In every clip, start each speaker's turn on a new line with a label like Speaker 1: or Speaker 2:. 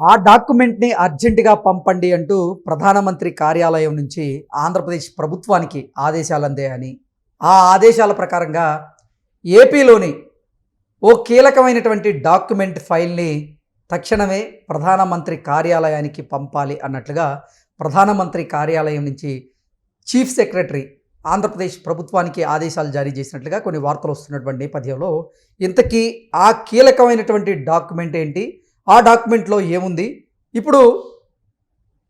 Speaker 1: ఆ డాక్యుమెంట్ని అర్జెంటుగా పంపండి అంటూ ప్రధానమంత్రి కార్యాలయం నుంచి ఆంధ్రప్రదేశ్ ప్రభుత్వానికి ఆదేశాలు అందాయని, ఆ ఆదేశాల ప్రకారంగా ఏపీలోని ఓ కీలకమైనటువంటి డాక్యుమెంట్ ఫైల్ని తక్షణమే ప్రధానమంత్రి కార్యాలయానికి పంపాలి అన్నట్లుగా ప్రధానమంత్రి కార్యాలయం నుంచి చీఫ్ సెక్రటరీ ఆంధ్రప్రదేశ్ ప్రభుత్వానికి ఆదేశాలు జారీ చేసినట్లుగా కొన్ని వార్తలు వస్తున్నటువంటి నేపథ్యంలో ఇంతకీ ఆ కీలకమైనటువంటి డాక్యుమెంట్ ఏంటి, ఆ డాక్యుమెంట్లో ఏముంది, ఇప్పుడు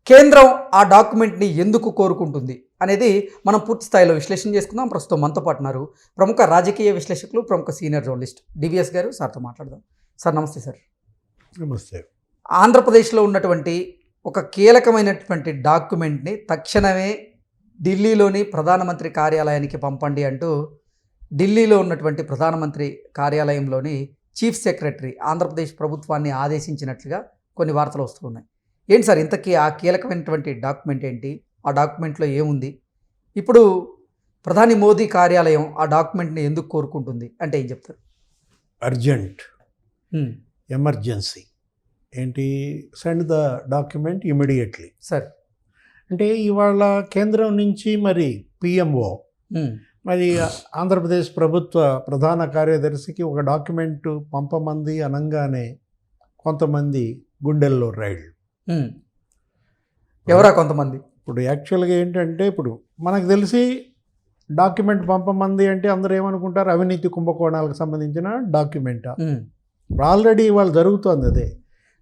Speaker 1: కేంద్రం ఆ డాక్యుమెంట్ని ఎందుకు కోరుకుంటుంది అనేది మనం పూర్తి స్థాయిలో విశ్లేషణ చేసుకుందాం. ప్రస్తుతం మనతో పాటు ఉన్నారు ప్రముఖ రాజకీయ విశ్లేషకులు, ప్రముఖ సీనియర్ జర్నలిస్ట్ డివిఎస్ గారు. సార్తో మాట్లాడదాం. సార్ నమస్తే. సార్
Speaker 2: నమస్తే.
Speaker 1: ఆంధ్రప్రదేశ్లో ఉన్నటువంటి ఒక కీలకమైనటువంటి డాక్యుమెంట్ని తక్షణమే ఢిల్లీలోని ప్రధానమంత్రి కార్యాలయానికి పంపండి అంటూ ఢిల్లీలో ఉన్నటువంటి ప్రధానమంత్రి కార్యాలయంలోని చీఫ్ సెక్రటరీ ఆంధ్రప్రదేశ్ ప్రభుత్వాన్ని ఆదేశించినట్లుగా కొన్ని వార్తలు వస్తూ ఉన్నాయి. ఏంటి సార్ ఇంతకీ ఆ కీలకమైనటువంటి డాక్యుమెంట్ ఏంటి, ఆ డాక్యుమెంట్లో ఏముంది, ఇప్పుడు ప్రధాని మోదీ కార్యాలయం ఆ డాక్యుమెంట్ని ఎందుకు కోరుకుంటుంది అంటే ఏం చెప్తారు?
Speaker 2: అర్జెంట్, ఎమర్జెన్సీ ఏంటి, send the document immediately.
Speaker 1: Sir
Speaker 2: అంటే ఇవాళ కేంద్రం నుంచి మరి పిఎంఓ మరి ఆంధ్రప్రదేశ్ ప్రభుత్వ ప్రధాన కార్యదర్శికి ఒక డాక్యుమెంట్ పంపమంది అనగానే కొంతమంది గుండెల్లో రైళ్ళు.
Speaker 1: ఎవరా కొంతమంది?
Speaker 2: ఇప్పుడు యాక్చువల్గా ఏంటంటే, ఇప్పుడు మనకు తెలిసి డాక్యుమెంట్ పంపమంది అంటే అందరూ ఏమనుకుంటారు, అవినీతి కుంభకోణాలకు సంబంధించిన డాక్యుమెంటా. ఆల్రెడీ ఇవాళ జరుగుతోంది అదే.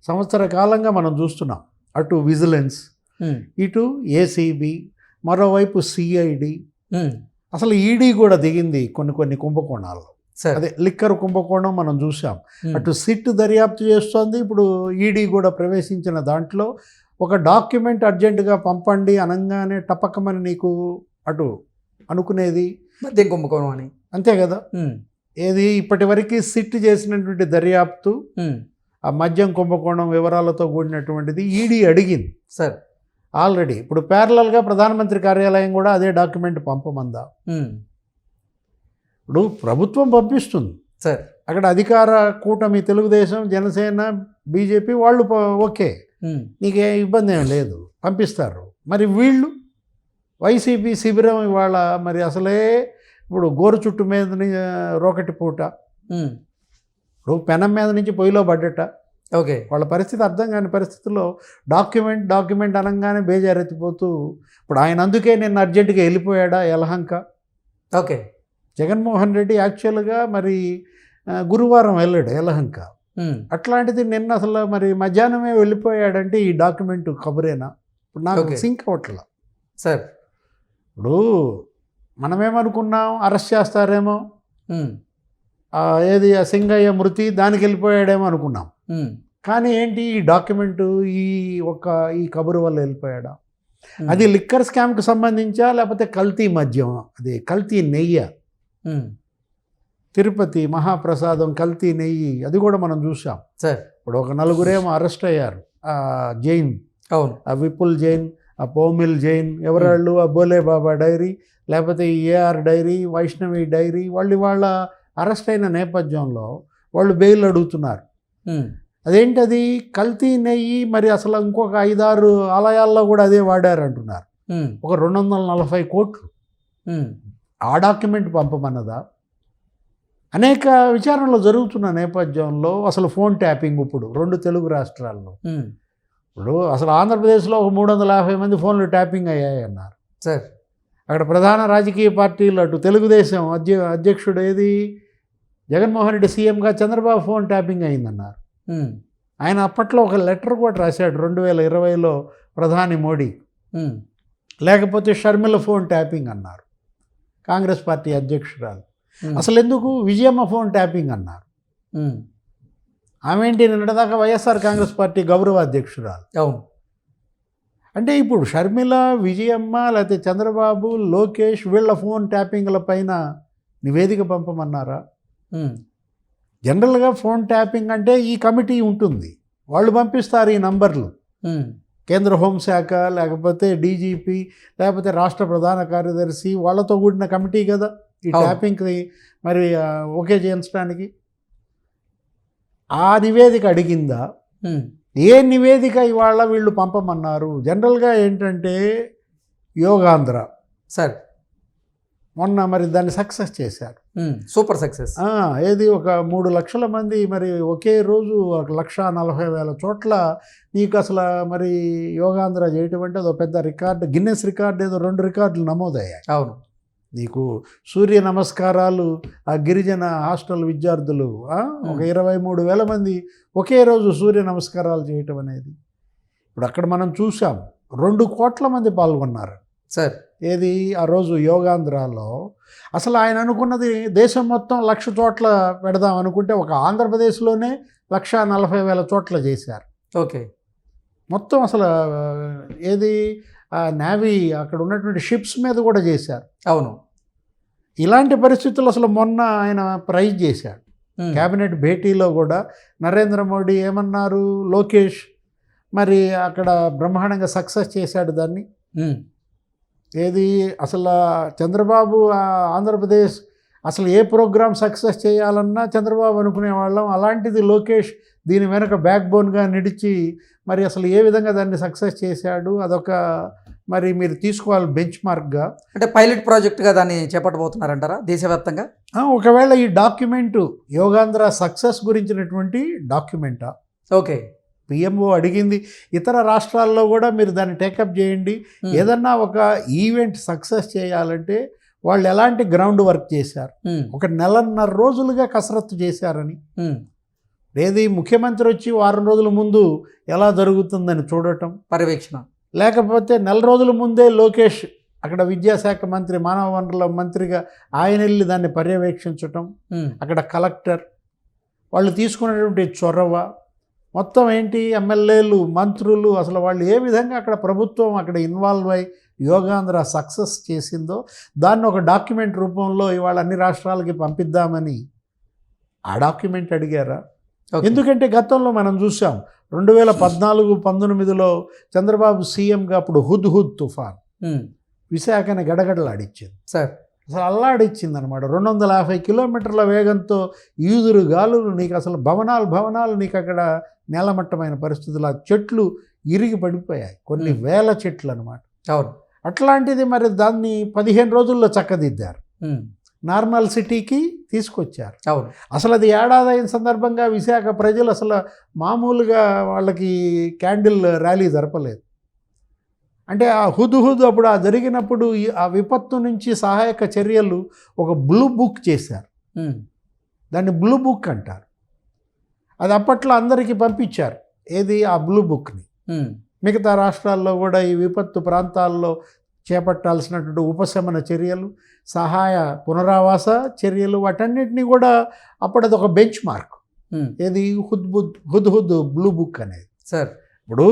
Speaker 2: సంవత్సర కాలంగా మనం చూస్తున్నాం, అటు విజిలెన్స్, ఇటు ఏసీబీ, మరోవైపు సిఐడి, అసలు ఈడీ కూడా దిగింది కొన్ని కుంభకోణాల్లో. అదే లిక్కర్ కుంభకోణం మనం చూసాం. అటు సిట్ దర్యాప్తు చేస్తోంది, ఇప్పుడు ఈడీ కూడా ప్రవేశించిన దాంట్లో ఒక డాక్యుమెంట్ అర్జెంటుగా పంపండి అనగానే టపక్కమని నీకు అటు అనుకునేది
Speaker 1: మద్యం కుంభకోణం అని, అంతే
Speaker 2: కదా. ఏది ఇప్పటి వరకు సిట్ చేసినటువంటి దర్యాప్తు ఆ మద్యం కుంభకోణం వివరాలతో కూడినటువంటిది ఈడీ అడిగింది
Speaker 1: సార్
Speaker 2: ఆల్రెడీ. ఇప్పుడు ప్యారలల్గా ప్రధానమంత్రి కార్యాలయం కూడా అదే డాక్యుమెంట్ పంపమందా. ఇప్పుడు ప్రభుత్వం పంపిస్తుంది
Speaker 1: సార్,
Speaker 2: అక్కడ అధికార కూటమి తెలుగుదేశం, జనసేన, బీజేపీ వాళ్ళు ఓకే, నీకే ఇబ్బంది ఏం లేదు, పంపిస్తారు. మరి వీళ్ళు వైసీపీ శిబిరం ఇవాళ మరి అసలే ఇప్పుడు గోరు చుట్టు మీద రోకటి పూట, ఇప్పుడు పెనం మీద నుంచి పొయ్యిలో పడ్డట.
Speaker 1: ఓకే,
Speaker 2: వాళ్ళ పరిస్థితి అర్థం కాని పరిస్థితుల్లో డాక్యుమెంట్ అనగానే బేజారెత్తిపోతూ, ఇప్పుడు ఆయన అందుకే నిన్న అర్జెంటుగా వెళ్ళిపోయాడా యలహంక.
Speaker 1: ఓకే,
Speaker 2: జగన్మోహన్ రెడ్డి యాక్చువల్గా మరి గురువారం వెళ్ళాడు యలహంక. అట్లాంటిది నిన్న అసలు మరి మధ్యాహ్నమే వెళ్ళిపోయాడంటే ఈ డాక్యుమెంట్ కబురేనా? ఇప్పుడు నాకు సింక్ అవ్వట్లా
Speaker 1: సార్.
Speaker 2: ఇప్పుడు మనమేమనుకున్నాం, అరెస్ట్ చేస్తారేమో, ఏది సింగయ్య మృతి దానికి వెళ్ళిపోయాడేమో అనుకున్నాం. కానీ ఏంటి, ఈ డాక్యుమెంటు ఈ కబురు వల్ల వెళ్ళిపోయాడా? అది లిక్కర్ స్కామ్కి సంబంధించా లేకపోతే కల్తీ మద్యం, అది కల్తీ నెయ్యి, తిరుపతి మహాప్రసాదం కల్తీ నెయ్యి, అది కూడా మనం చూసాం
Speaker 1: సార్.
Speaker 2: ఇప్పుడు ఒక నలుగురేమో అరెస్ట్ అయ్యారు. ఆ జైన్,
Speaker 1: అవును,
Speaker 2: ఆ విపుల్ జైన్, ఆ పౌమిల్ జైన్, ఎవరాళ్ళు, ఆ బోలే బాబా డైరీ, లేకపోతే ఏఆర్ డైరీ, వైష్ణవి డైరీ, వాళ్ళు ఇవాళ అరెస్ట్ అయిన నేపథ్యంలో వాళ్ళు బెయిల్ అడుగుతున్నారు. అదేంటది కల్తీ నెయ్యి, మరి అసలు ఇంకొక 5-6 ఆలయాల్లో కూడా అదే వాడారు అంటున్నారు. ఒక 240 కోట్లు ఆ డాక్యుమెంట్ పంపమన్నదా? అనేక విచారణలు జరుగుతున్న నేపథ్యంలో అసలు ఫోన్ ట్యాపింగ్ ఇప్పుడు 2 తెలుగు రాష్ట్రాల్లో, ఇప్పుడు అసలు ఆంధ్రప్రదేశ్లో ఒక 350 మంది ఫోన్లు ట్యాపింగ్ అయ్యాయి అన్నారు
Speaker 1: సార్.
Speaker 2: అక్కడ ప్రధాన రాజకీయ పార్టీలు, అటు తెలుగుదేశం అధ్యక్షుడు ఏది జగన్మోహన్ రెడ్డి సీఎంగా చంద్రబాబు ఫోన్ ట్యాపింగ్ అయిందన్నారు. ఆయన అప్పట్లో ఒక లెటర్ కూడా రాశాడు 2020లో ప్రధాని మోడీ. లేకపోతే షర్మిల ఫోన్ ట్యాపింగ్ అన్నారు, కాంగ్రెస్ పార్టీ అధ్యక్షురాలు. అసలు ఎందుకు విజయమ్మ ఫోన్ ట్యాపింగ్ అన్నారు. ఆమె ఏంటి నిన్నటిదాకా వైఎస్ఆర్ కాంగ్రెస్ పార్టీ గౌరవ అధ్యక్షురాలు.
Speaker 1: అవును,
Speaker 2: అంటే ఇప్పుడు షర్మిల, విజయమ్మ, లేకపోతే చంద్రబాబు, లోకేష్ వీళ్ళ ఫోన్ ట్యాపింగ్ల పైన నివేదిక పంపమన్నారా? జనరల్గా ఫోన్ ట్యాపింగ్ అంటే ఈ కమిటీ ఉంటుంది, వాళ్ళు పంపిస్తారు ఈ నంబర్లు. కేంద్ర హోంశాఖ, లేకపోతే డీజీపీ, లేకపోతే రాష్ట్ర ప్రధాన కార్యదర్శి, వాళ్ళతో కూడిన కమిటీ కదా ఈ ట్యాపింగ్కి మరి ఓకే చేయించడానికి. ఆ నివేదిక అడిగిందా? ఏ నివేదిక ఇవాళ వీళ్ళు పంపమన్నారు? జనరల్గా ఏంటంటే యోగాంధ్ర
Speaker 1: సార్
Speaker 2: మొన్న మరి దాన్ని సక్సెస్ చేశారు.
Speaker 1: Super success.
Speaker 2: ఏది ఒక 3 లక్షల మంది మరి ఒకే రోజు 1,40,000 చోట్ల నీకు అసలు మరి యోగాంధ్ర చేయటం అంటే అదో పెద్ద రికార్డు, గిన్నెస్ రికార్డు, ఏదో 2 రికార్డులు నమోదయ్యాయి.
Speaker 1: అవును.
Speaker 2: నీకు సూర్య నమస్కారాలు ఆ గిరిజన హాస్టల్ విద్యార్థులు ఒక 23,000 మంది ఒకే రోజు సూర్య నమస్కారాలు చేయటం అనేది. ఇప్పుడు అక్కడ మనం చూసాం 2 కోట్ల మంది పాల్గొన్నారు
Speaker 1: సార్.
Speaker 2: ఏది ఆ రోజు యోగాంధ్రాలో. అసలు ఆయన అనుకున్నది దేశం మొత్తం 1,00,000 చోట్ల పెడదాం అనుకుంటే ఒక ఆంధ్రప్రదేశ్లోనే 1,40,000 చోట్ల చేశారు.
Speaker 1: ఓకే.
Speaker 2: మొత్తం అసలు ఏది నేవీ అక్కడ ఉన్నటువంటి షిప్స్ మీద కూడా చేశారు.
Speaker 1: అవును.
Speaker 2: ఇలాంటి పరిస్థితులు అసలు మొన్న ఆయన ప్రైజ్ చేశాడు క్యాబినెట్ భేటీలో కూడా. నరేంద్ర మోడీ ఏమన్నారు, లోకేష్ మరి అక్కడ బ్రహ్మాండంగా సక్సెస్ చేశాడు దాన్ని. ఏది అసలు చంద్రబాబు ఆంధ్రప్రదేశ్ అసలు ఏ ప్రోగ్రామ్ సక్సెస్ చేయాలన్నా చంద్రబాబు అనుకునేవాళ్ళం, అలాంటిది లోకేష్ దీని వెనక బ్యాక్ బోన్గా నిడిచి మరి అసలు ఏ విధంగా దాన్ని సక్సెస్ చేశాడు. అదొక మరి మీరు తీసుకోవాలి బెంచ్ మార్క్గా.
Speaker 1: అంటే పైలట్ ప్రాజెక్ట్గా దాన్ని చేపట్టబోతున్నారంటారా దేశవ్యాప్తంగా?
Speaker 2: ఒకవేళ ఈ డాక్యుమెంటు యోగాంధ్ర సక్సెస్ గురించినటువంటి డాక్యుమెంటా?
Speaker 1: ఓకే.
Speaker 2: పిఎంఓ అడిగింది ఇతర రాష్ట్రాల్లో కూడా మీరు దాన్ని టేకప్ చేయండి. ఏదన్నా ఒక ఈవెంట్ సక్సెస్ చేయాలంటే వాళ్ళు ఎలాంటి గ్రౌండ్ వర్క్ చేశారు, ఒక 1.5 రోజులుగా కసరత్తు చేశారని. ఏది ముఖ్యమంత్రి వచ్చి వారం రోజుల ముందు ఎలా జరుగుతుందని చూడటం,
Speaker 1: పర్యవేక్షణ,
Speaker 2: లేకపోతే 1 రోజుల ముందే లోకేష్ అక్కడ విద్యాశాఖ మంత్రి, మానవ వనరుల మంత్రిగా ఆయన వెళ్ళి దాన్ని పర్యవేక్షించటం, అక్కడ కలెక్టర్ వాళ్ళు తీసుకున్నటువంటి చొరవ మొత్తం ఏంటి, ఎమ్మెల్యేలు మంత్రులు అసలు వాళ్ళు ఏ విధంగా అక్కడ ప్రభుత్వం అక్కడ ఇన్వాల్వ్ అయ్యి యోగాంధ్ర సక్సెస్ చేసిందో దాన్ని ఒక డాక్యుమెంట్ రూపంలో ఇవాళ అన్ని రాష్ట్రాలకి పంపిద్దామని ఆ డాక్యుమెంట్ అడిగారా? ఎందుకంటే గతంలో మనం చూసాం 2014-19లో చంద్రబాబు సీఎంగా అప్పుడు హుద్ తుఫాన్ విశాఖని గడగడలాడిచ్చింది
Speaker 1: సార్.
Speaker 2: అసలు అల్లాడిచ్చింది అనమాట. 250 కిలోమీటర్ల వేగంతో ఈదురు గాలులు, నీకు అసలు భవనాలు నీకు అక్కడ నేలమట్టమైన పరిస్థితులు, ఆ చెట్లు ఇరిగి పడిపోయాయి, కొన్ని వేల చెట్లు అనమాట.
Speaker 1: అవును.
Speaker 2: అట్లాంటిది మరి దాన్ని 15 రోజుల్లో చక్కదిద్దారు, నార్మల్ సిటీకి తీసుకొచ్చారు.
Speaker 1: అవును.
Speaker 2: అసలు అది ఏడాది అయిన సందర్భంగా విశాఖ ప్రజలు అసలు మామూలుగా వాళ్ళకి క్యాండిల్ ర్యాలీ జరపలేదు. అంటే ఆ హుద్ అప్పుడు ఆ జరిగినప్పుడు ఆ విపత్తు నుంచి సహాయక చర్యలు ఒక బ్లూ బుక్ చేశారు. దాన్ని బ్లూ బుక్ అంటారు. అది అప్పట్లో అందరికీ పంపించారు. ఏది ఆ బ్లూ బుక్ని. మిగతా రాష్ట్రాల్లో కూడా ఈ విపత్తు ప్రాంతాల్లో చేపట్టాల్సినటువంటి ఉపశమన చర్యలు, సహాయ పునరావాస చర్యలు, వాటన్నిటినీ కూడా అప్పుడు అది ఒక బెంచ్ మార్క్. ఏది హుద్ బ్లూ బుక్ అనేది.
Speaker 1: సార్
Speaker 2: ఇప్పుడు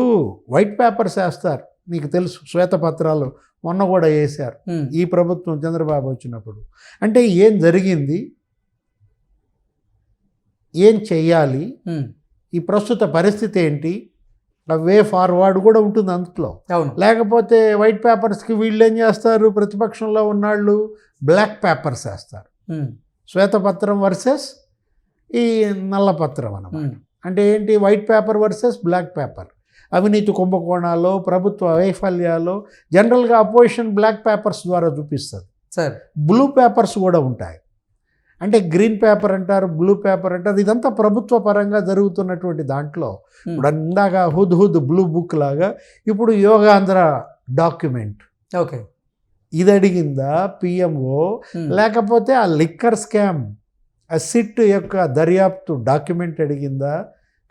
Speaker 2: వైట్ పేపర్స్ వేస్తారు, నీకు తెలుసు, శ్వేతపత్రాలు మొన్న కూడా వేశారు ఈ ప్రభుత్వం చంద్రబాబు వచ్చినప్పుడు. అంటే ఏం జరిగింది, ఏం చెయ్యాలి, ఈ ప్రస్తుత పరిస్థితి ఏంటి, వే ఫార్వర్డ్ కూడా ఉంటుంది అందులో. లేకపోతే వైట్ పేపర్స్కి వీళ్ళు ఏం చేస్తారు, ప్రతిపక్షంలో ఉన్నాళ్ళు బ్లాక్ పేపర్స్ వేస్తారు. శ్వేతపత్రం వర్సెస్ ఈ నల్లపత్రం అన్నమాట. అంటే ఏంటి, white paper versus black paper. అవినీతి కుంభకోణాలు, ప్రభుత్వ వైఫల్యాలు జనరల్గా అపోజిషన్ బ్లాక్ పేపర్స్ ద్వారా చూపిస్తుంది.
Speaker 1: సార్
Speaker 2: బ్లూ పేపర్స్ కూడా ఉంటాయి. అంటే గ్రీన్ పేపర్ అంటారు, బ్లూ పేపర్ అంటారు. ఇదంతా ప్రభుత్వ పరంగా జరుగుతున్నటువంటి దాంట్లో ఇప్పుడు ఇందాక హుద్ బ్లూ బుక్ లాగా ఇప్పుడు యోగాంధ్ర డాక్యుమెంట్.
Speaker 1: ఓకే.
Speaker 2: ఇది అడిగిందా పిఎంఓ, లేకపోతే ఆ లిక్కర్ స్కామ్ ఆ సిట్ యొక్క దర్యాప్తు డాక్యుమెంట్ అడిగిందా,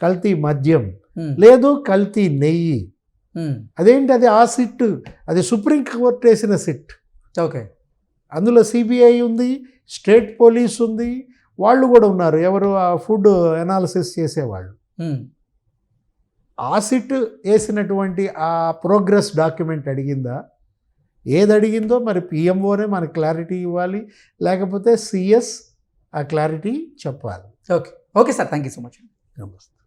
Speaker 2: కల్తీ మద్యం లేదు కల్తీ నెయ్యి, అదేంటి అది ఆ సిట్, అది సుప్రీంకోర్టు వేసిన సిట్.
Speaker 1: ఓకే.
Speaker 2: అందులో సిబిఐ ఉంది, స్టేట్ పోలీస్ ఉంది, వాళ్ళు కూడా ఉన్నారు, ఎవరు ఆ ఫుడ్ అనాలిసిస్ చేసేవాళ్ళు. ఆ సిట్ వేసినటువంటి ఆ ప్రోగ్రెస్ డాక్యుమెంట్ అడిగిందా? ఏది అడిగిందో మరి పిఎంఓనే మనకు క్లారిటీ ఇవ్వాలి, లేకపోతే సిఎస్ ఆ క్లారిటీ చెప్పాలి.
Speaker 1: Okay. Okay sir, thank you so much.
Speaker 2: నమస్తే.